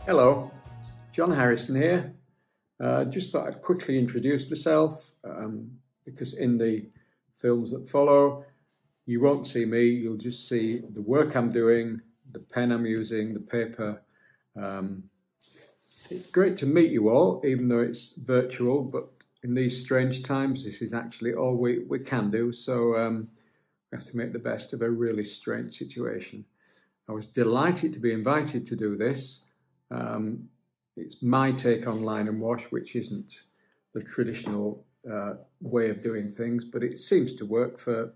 Hello, John Harrison here. Just thought I'd quickly introduce myself because in the films that follow you won't see me, you'll just see the work I'm doing, the pen I'm using, the paper. It's great to meet you all, even though it's virtual, but in these strange times this is actually all we can do, so we have to make the best of a really strange situation. I was delighted to be invited to do this. It's my take on line and wash, which isn't the traditional way of doing things, but it seems to work for,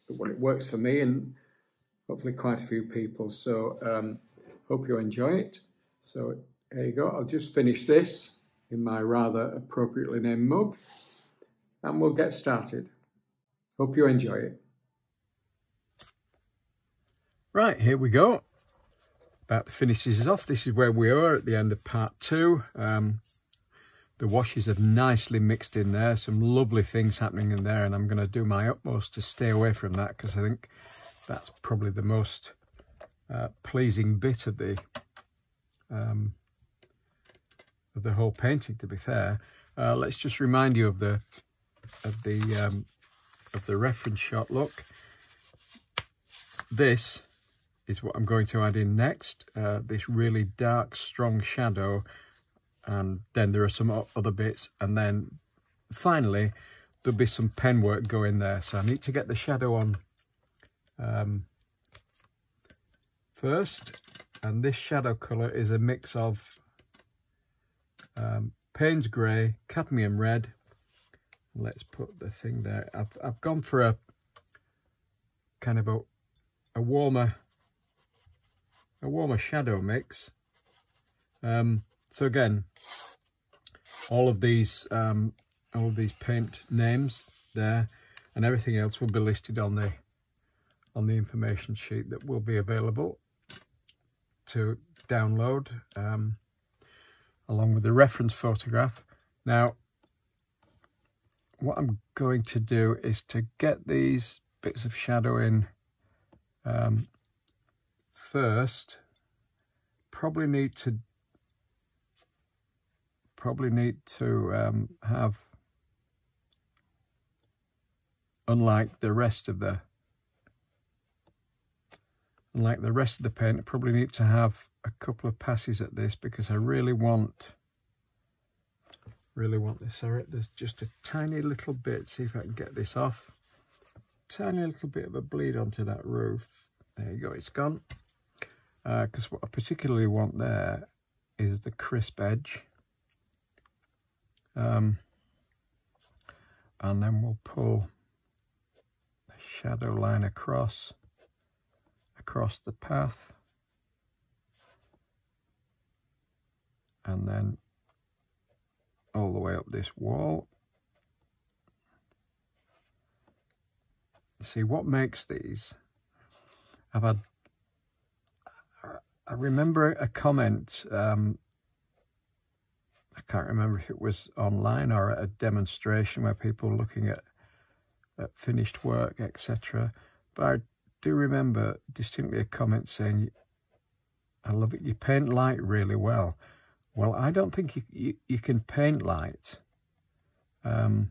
well, it works for me and hopefully quite a few people. So hope you enjoy it. So there you go. I'll just finish this in my rather appropriately named mug and we'll get started. Hope you enjoy it. Right, here we go. About to finish this off. This is where we are at the end of part 2. The washes have nicely mixed in there, some lovely things happening in there, and I'm going to do my utmost to stay away from that because I think that's probably the most pleasing bit of the whole painting, to be fair. Let's just remind you of the reference shot. Look, this is what I'm going to add in next, this really dark, strong shadow, and then there are some other bits, and then finally there'll be some pen work going there. So I need to get the shadow on first, and this shadow colour is a mix of Payne's Grey, Cadmium Red. Let's put the thing there. I've gone for a kind of a warmer shadow mix. So again, all of these paint names there and everything else will be listed on the information sheet that will be available to download, along with the reference photograph. Now, what I'm going to do is to get these bits of shadow in first. Probably need to have, unlike the rest of the paint, I probably need to have a couple of passes at this because I really want this. Sorry, there's just a tiny little bit. See if I can get this off. Tiny little bit of a bleed onto that roof. There you go, it's gone. Because what I particularly want there is the crisp edge. And then we'll pull the shadow line across the path. And then all the way up this wall. See what makes these. I remember a comment, I can't remember if it was online or at a demonstration where people were looking at finished work, etc. But I do remember distinctly a comment saying, I love it, you paint light really well. Well, I don't think you can paint light. But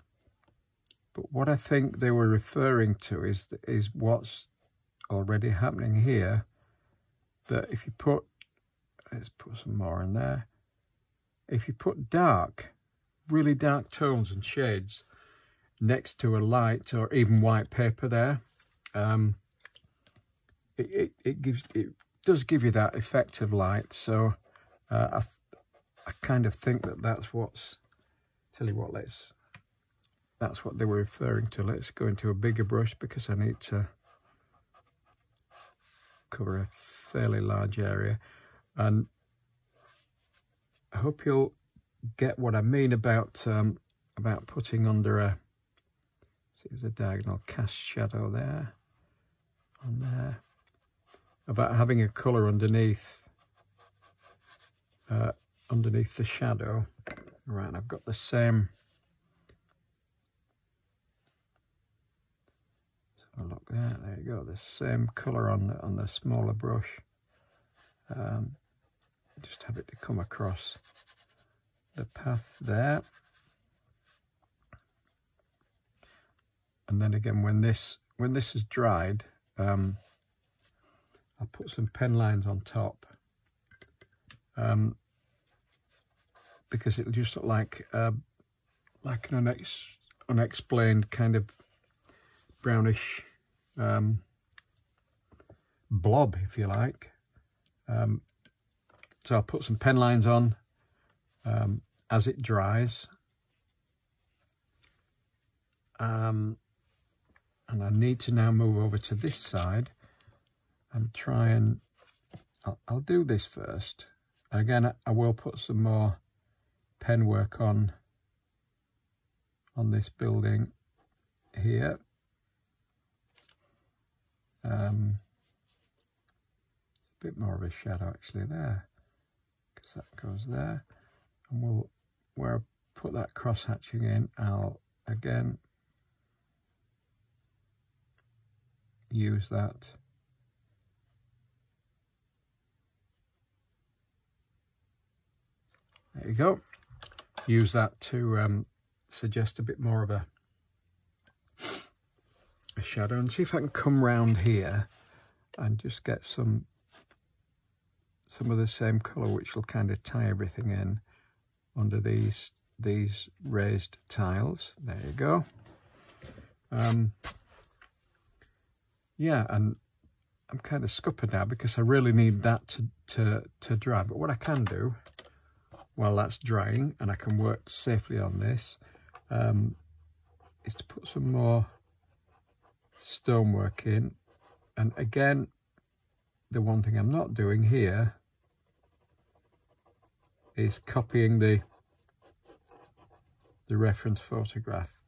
what I think they were referring to is what's already happening here. That if you put, let's put some more in there. If you put really dark tones and shades next to a light or even white paper there, it does give you that effect of light. So I kind of think that's what's. Tell you what, that's what they were referring to. Let's go into a bigger brush because I need to cover a fairly large area, and I hope you'll get what I mean about putting under a, see, there's a diagonal cast shadow there, on there, about having a colour underneath the shadow. Right, I've got the same. So look there you go, the same colour on the smaller brush. just have it to come across the path there. And then again, when this is dried, I'll put some pen lines on top, because it'll just look like an unexplained kind of brownish blob, if you like. So I'll put some pen lines on as it dries. And I need to now move over to this side and try and, I'll do this first. Again, I will put some more pen work on this building here. A bit more of a shadow actually there, because that goes there. And where I put that cross hatching in, I'll again use that there you go, use that to suggest a bit more of a shadow, and see if I can come round here and just get some of the same colour, which will kind of tie everything in under these raised tiles. There you go. Yeah, and I'm kind of scuppered now because I really need that to dry. But what I can do while that's drying, and I can work safely on this, is to put some more stonework in. And again, the one thing I'm not doing here is copying the reference photograph.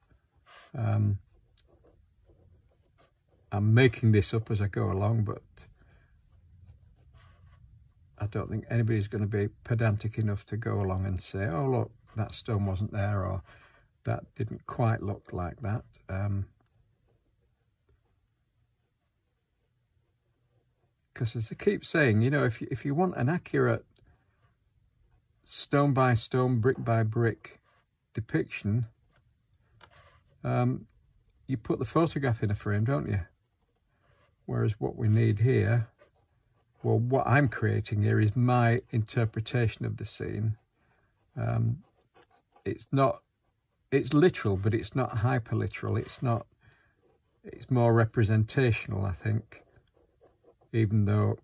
I'm making this up as I go along, but I don't think anybody's going to be pedantic enough to go along and say, oh look, that stone wasn't there, or that didn't quite look like that. Because as I keep saying, you know, if you want an accurate stone by stone, brick by brick depiction, you put the photograph in a frame, don't you? Whereas what we need here, well, what I'm creating here is my interpretation of the scene. It's literal, but it's not hyper literal. It's more representational, I think. Even though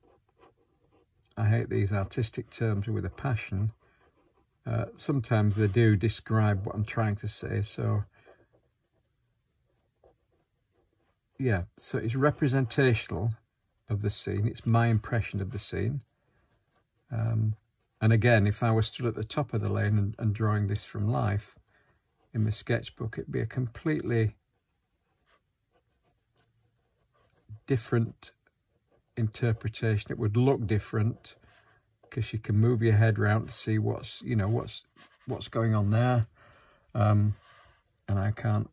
I hate these artistic terms with a passion, sometimes they do describe what I'm trying to say. So yeah, so it's representational of the scene. It's my impression of the scene. And again, if I was stood at the top of the lane and drawing this from life in my sketchbook, it'd be a completely different interpretation. It would look different because you can move your head around to see what's going on there, and I can't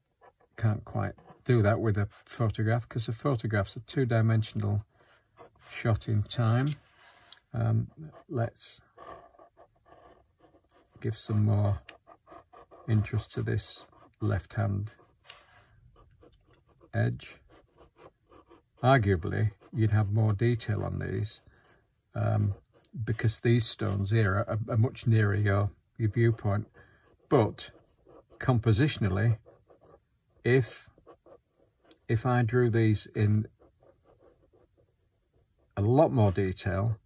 quite do that with a photograph, because a photograph's a two-dimensional shot in time. Let's give some more interest to this left hand edge. Arguably, you'd have more detail on these, because these stones here are much nearer your viewpoint. But compositionally, if I drew these in a lot more detail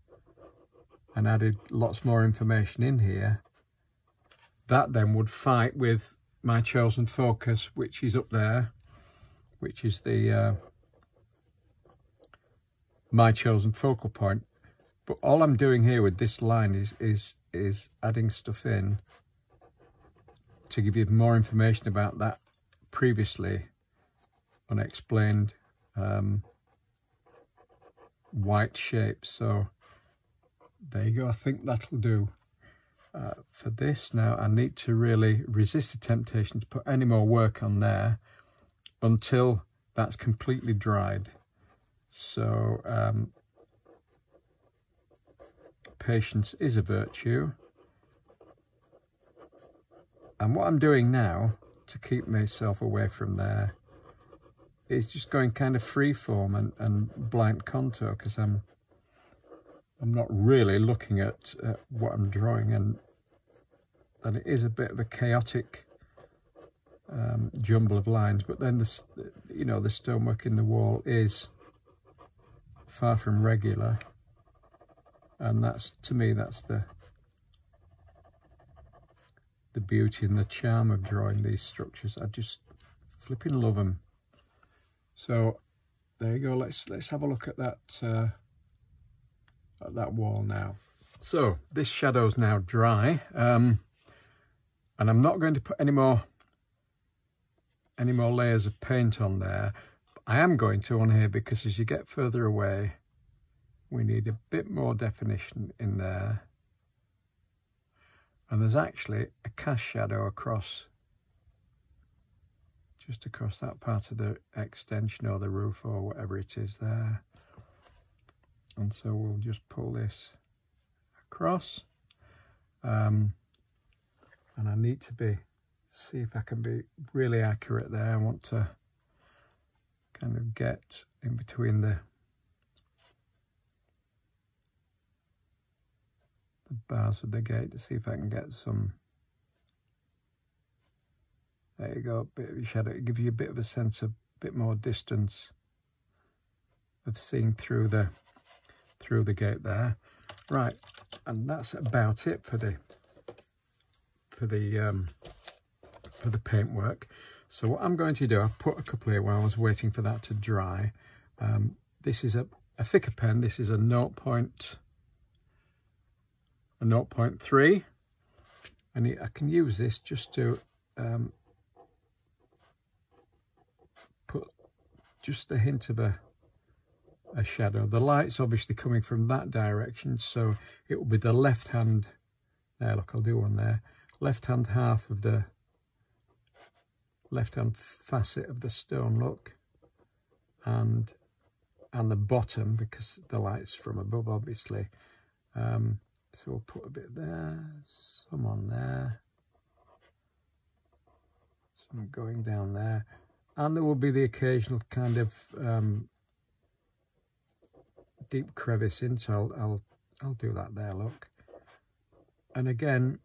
and added lots more information in here, that then would fight with my chosen focus, which is up there, which is the my chosen focal point. But all I'm doing here with this line is adding stuff in to give you more information about that previously unexplained white shape. So there you go. I think that'll do for this. Now I need to really resist the temptation to put any more work on there until that's completely dried. So patience is a virtue. And what I'm doing now to keep myself away from there is just going kind of freeform and blank contour, because I'm not really looking at what I'm drawing, and it is a bit of a chaotic jumble of lines. But then the stonework in the wall is far from regular, and to me that's the beauty and the charm of drawing these structures. I just flipping love them. So there you go. Let's have a look at that wall now. So this shadow's now dry, and I'm not going to put any more layers of paint on there. I am going to on here, because as you get further away, we need a bit more definition in there. And there's actually a cast shadow just across that part of the extension or the roof or whatever it is there. And so we'll just pull this across. And I need to see if I can be really accurate there. I want to kind of get in between the bars of the gate to see if I can get some. There you go, a bit of a shadow. It gives you a bit of a sense of a bit more distance of seeing through the gate there. Right, and that's about it for the paintwork. So what I'm going to do, I've put a couple here while I was waiting for that to dry. This is a thicker pen. This is a 0.3, and I can use this just to put just a hint of a shadow. The light's obviously coming from that direction, so it will be the left hand. There, look, I'll do one there. Left hand half of the left hand facet of the stone, look, and the bottom, because the light's from above, obviously. So we'll put a bit there, some on there, some going down there, and there will be the occasional kind of deep crevice in, so I'll do that there, look. And again,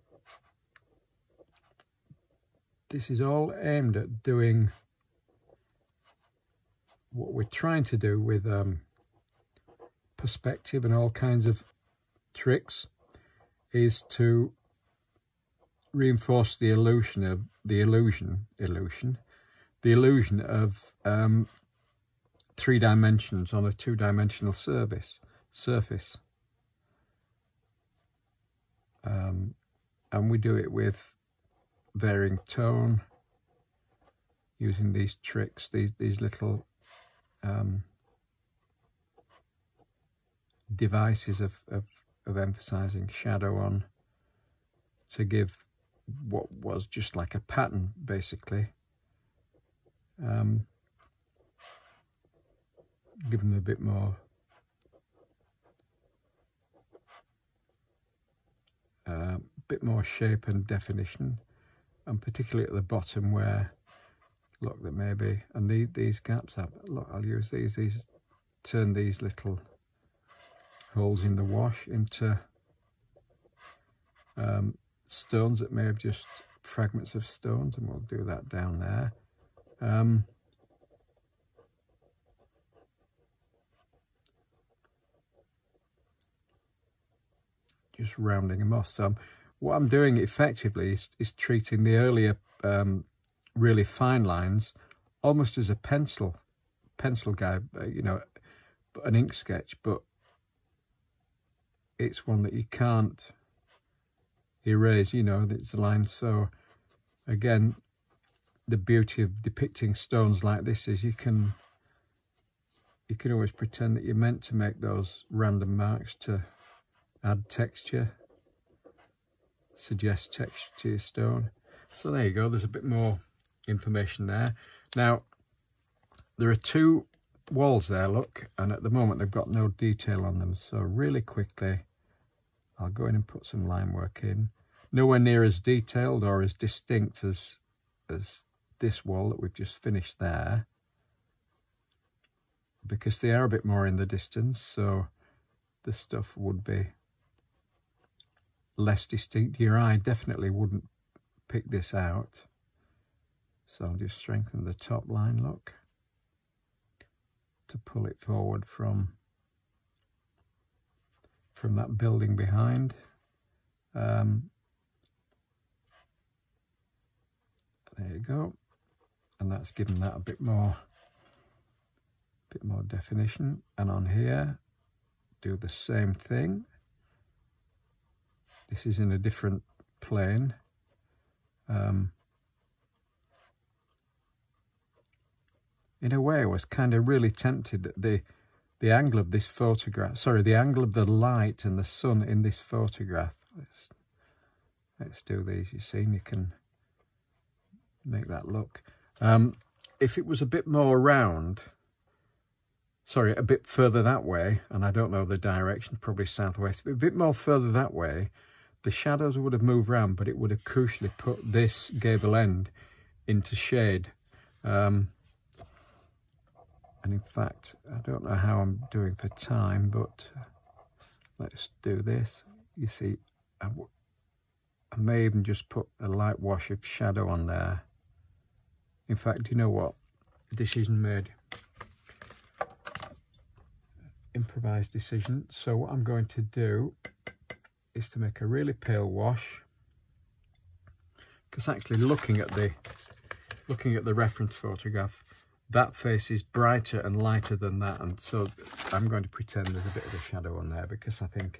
this is all aimed at doing what we're trying to do with perspective and all kinds of tricks, is to reinforce the illusion of three dimensions on a two-dimensional surface. And we do it with varying tone, using these tricks, these little devices of emphasizing shadow on, to give what was just like a pattern, basically. Give them a bit more shape and definition, and particularly at the bottom where, look, there may be, and these gaps up. Look, I'll use these turn these little holes in the wash into stones that may have just fragments of stones, and we'll do that down there. Just rounding them off. So what I'm doing effectively is treating the earlier really fine lines almost as a pencil guide, you know, an ink sketch, but it's one that you can't erase, you know, it's a line. So again, the beauty of depicting stones like this is you can always pretend that you're meant to make those random marks to add texture, suggest texture to your stone. So there you go, there's a bit more information there. Now, there are two walls there, look, and at the moment they've got no detail on them. So really quickly, I'll go in and put some line work in. Nowhere near as detailed or as distinct as this wall that we've just finished there, because they are a bit more in the distance, so the stuff would be less distinct. Your eye definitely wouldn't pick this out. So I'll just strengthen the top line, look, to pull it forward from that building behind. There you go, and that's given that a bit more definition. And on here, do the same thing. This is in a different plane. In a way, I was kind of really tempted that the angle of this photograph, sorry, the angle of the light and the sun in this photograph. Let's do these. You see, and you can make that look. If it was a bit more round, sorry, a bit further that way, and I don't know the direction, probably southwest, but a bit more further that way, the shadows would have moved round, but it would have crucially put this gable end into shade. And in fact, I don't know how I'm doing for time, but let's do this. You see, I may even just put a light wash of shadow on there. In fact, you know what? Decision made. Improvised decision. So what I'm going to do is to make a really pale wash, because actually looking at the reference photograph, that face is brighter and lighter than that, and so I'm going to pretend there's a bit of a shadow on there, because I think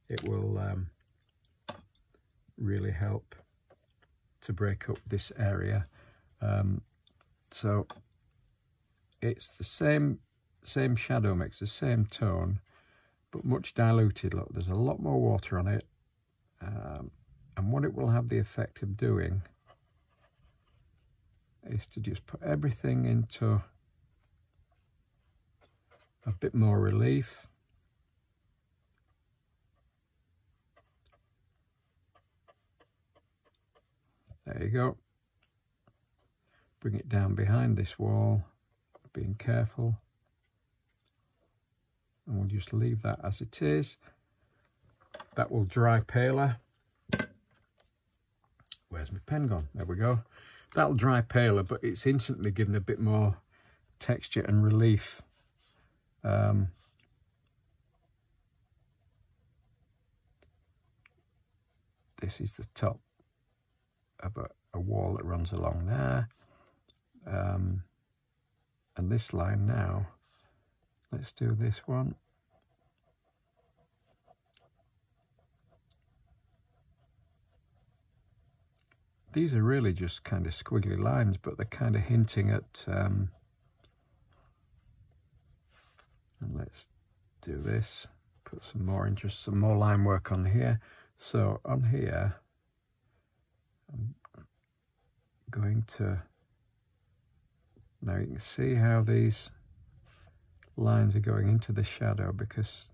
it will really help to break up this area. So it's the same shadow mix, the same tone, but much diluted. Look, there's a lot more water on it, and what it will have the effect of doing is to just put everything into a bit more relief. There you go. Bring it down behind this wall, being careful. And we'll just leave that as it is. That will dry paler. Where's my pen gone? There we go. That'll dry paler, but it's instantly given a bit more texture and relief. This is the top of a wall that runs along there. And this line now, let's do this one. These are really just kind of squiggly lines, but they're kind of hinting at, and let's do this, put some more interest, some more line work on here. So on here, I'm going to, now you can see how these lines are going into the shadow, because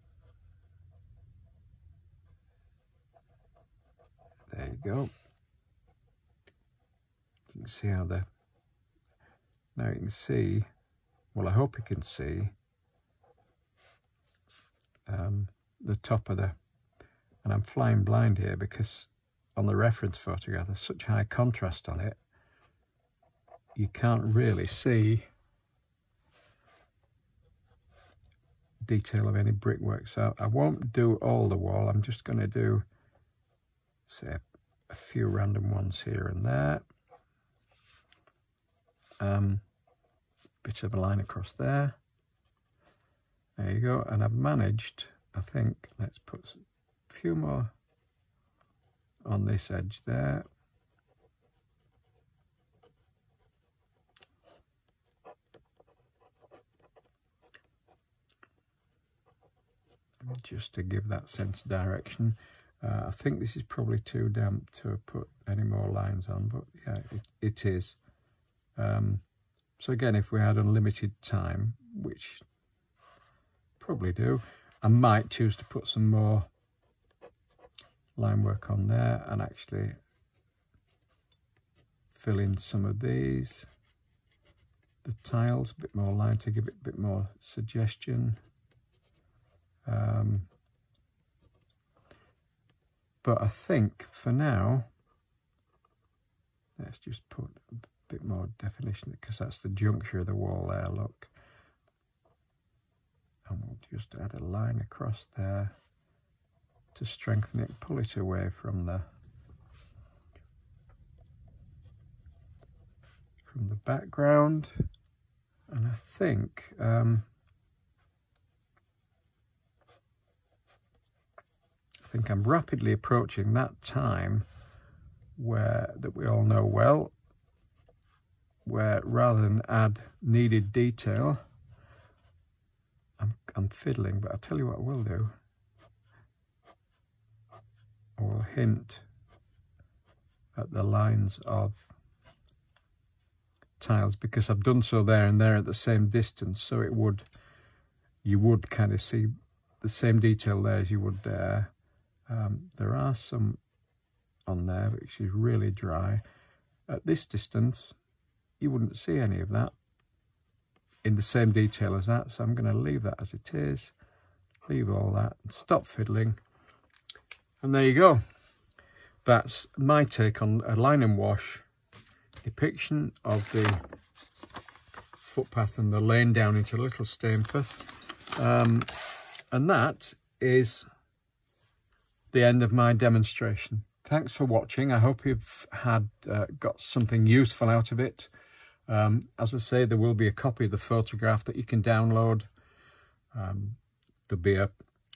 there you go. You can see how now you can see, well, I hope you can see the top of the, and I'm flying blind here because on the reference photograph there's such high contrast on it, you can't really see detail of any brickwork. So I won't do all the wall, I'm just going to do, say, a few random ones here and there. Bit of a line across there. There you go. And I've managed, I think, let's put a few more on this edge there. Just to give that sense of direction. I think this is probably too damp to put any more lines on, but yeah, it is. So again, if we had unlimited time, which probably do, I might choose to put some more line work on there and actually fill in some of these, the tiles, a bit more line to give it a bit more suggestion. But I think for now, let's just put a bit more definition, because that's the juncture of the wall there, look. And we'll just add a line across there to strengthen it, pull it away from the background. And I think I'm rapidly approaching that time that we all know well, where rather than add needed detail, I'm fiddling, but I'll tell you what I will do. I will hint at the lines of tiles, because I've done so there and there at the same distance, so you would kind of see the same detail there as you would there. There are some on there which is really dry. At this distance you wouldn't see any of that in the same detail as that, so I'm going to leave that as it is, leave all that and stop fiddling, and there you go. That's my take on a line and wash depiction of the footpath and the lane down into Little Stainforth, and that is the end of my demonstration. Thanks for watching. I hope you've got something useful out of it. As I say, there will be a copy of the photograph that you can download. There'll be a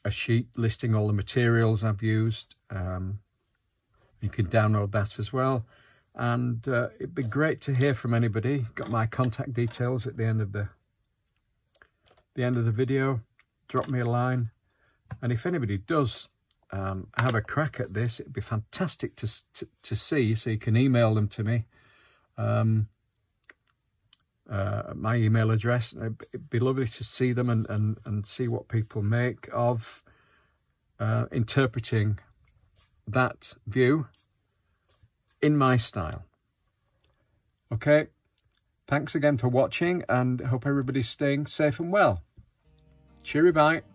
sheet listing all the materials I've used. You can download that as well. And it'd be great to hear from anybody. Got my contact details at the end of the video. Drop me a line. And if anybody does have a crack at this, it'd be fantastic to see, so you can email them to me. My email address. It'd be lovely to see them and see what people make of interpreting that view in my style. Okay, thanks again for watching, and hope everybody's staying safe and well. Cheery bye.